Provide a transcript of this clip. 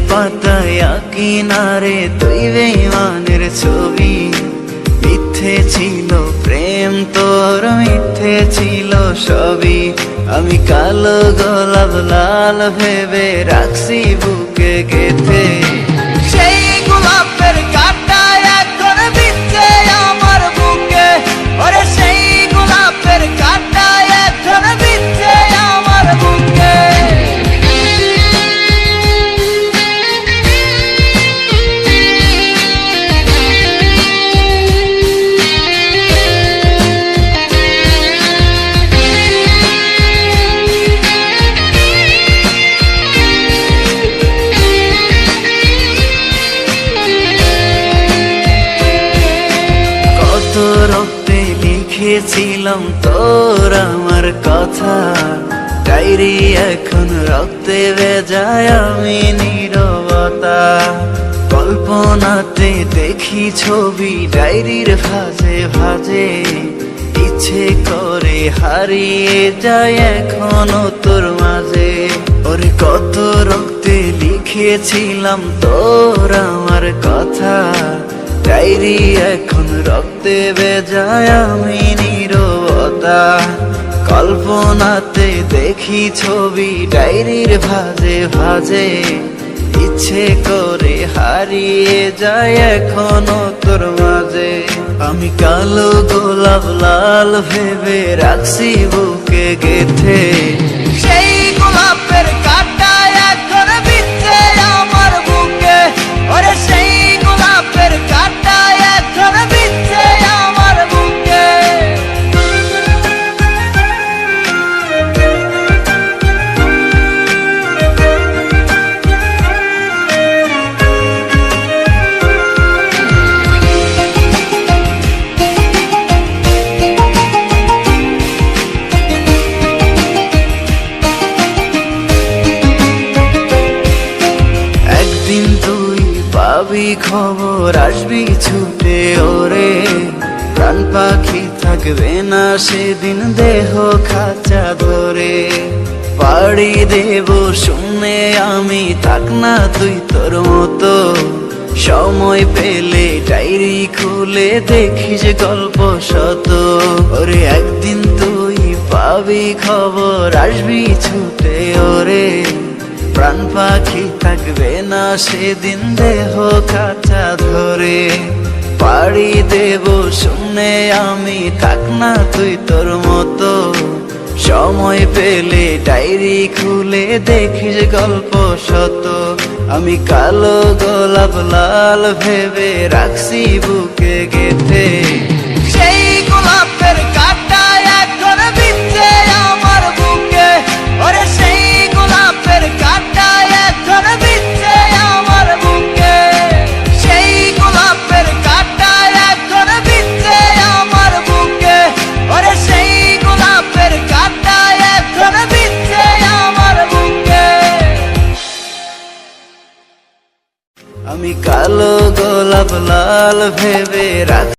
পাতায় কিনারে তুই বেঈমানের ছবি। মিথ্যে ছিল প্রেম তোর, মিথ্যে ছিল সবই। আমি কালো গোলাপ লাল ভেবে রাখছি বুকে গেথে। সেই গোলাপের কাঁটা এখন বিচ্ছে আমার বুকে, ওরে সেই গোলাপের কাঁটা এখন বিচ্ছে আমার বুকে। রক্তে লিখেছিলাম তোর আমার কথা, ডায়েরি এখন রক্তে ভেজায় আমি নীরবতা। কল্পনাতে দেখি ছবি ডায়েরির ভাঁজে ভাঁজে, ইচ্ছে করে হারিয়ে যায় এখনো তোর মাঝে। ওরে কত রক্তে লিখেছিলাম তোর আমার কথা, ডায়েরি এখন রক্তে ভেজায় আমি নীরবতা। কল্পনাতে দেখি ছবি ডায়েরির ভাঁজে ভাঁজে, ইচ্ছে করে হারিয়ে যায় এখনো তোর মাঝে। আমি কালো গোলাপ লাল ভেবে রাখছি বুকে গেথে। সেই গোলাপের কাঁটা এখন বিচ্ছে আমার বুকে, ওরে সেই গোলাপের কাঁটা এখন বিচ্ছে আমার বুকে। একদিন তুই পাবি খবর, আসবি ছুটে ওরে। প্রাণ পাখি থাকবে না সেদিন দেহ খাঁচা ধরে। পাড়ি দেব শুনে আমি, থাক না তুই তোর মতো। সময় পেলে ডায়েরি খুলে দেখিস গল্প শত। ওরে একদিন তুই পাবি খবর, আসবি ছুটে ওরে। প্রাণ পাখি থাকবে না সেদিন দেহ খাঁচা ধরে। পাড়ি দেব শুনে আমি, থাক না তুই তোর মতো। সময় পেলে ডায়েরি খুলে দেখিস গল্প শত। আমি কালো গোলাপ লাল ভেবে রাখছি বুকে গেথে। সেই গোলাপের কাঁটা এখন বিচ্ছে আমার বুকে, ওরে সেই গোলাপের কাঁটা এখন বিচ্ছে আমার বুকে। সেই গোলাপের কাঁটা এখন বিচ্ছে আমার বুকে, ওরে সেই গোলাপের কাঁটা এখন বিচ্ছে আমার বুকে। আমি কালো গোলাপ লাল ভেবে রাখ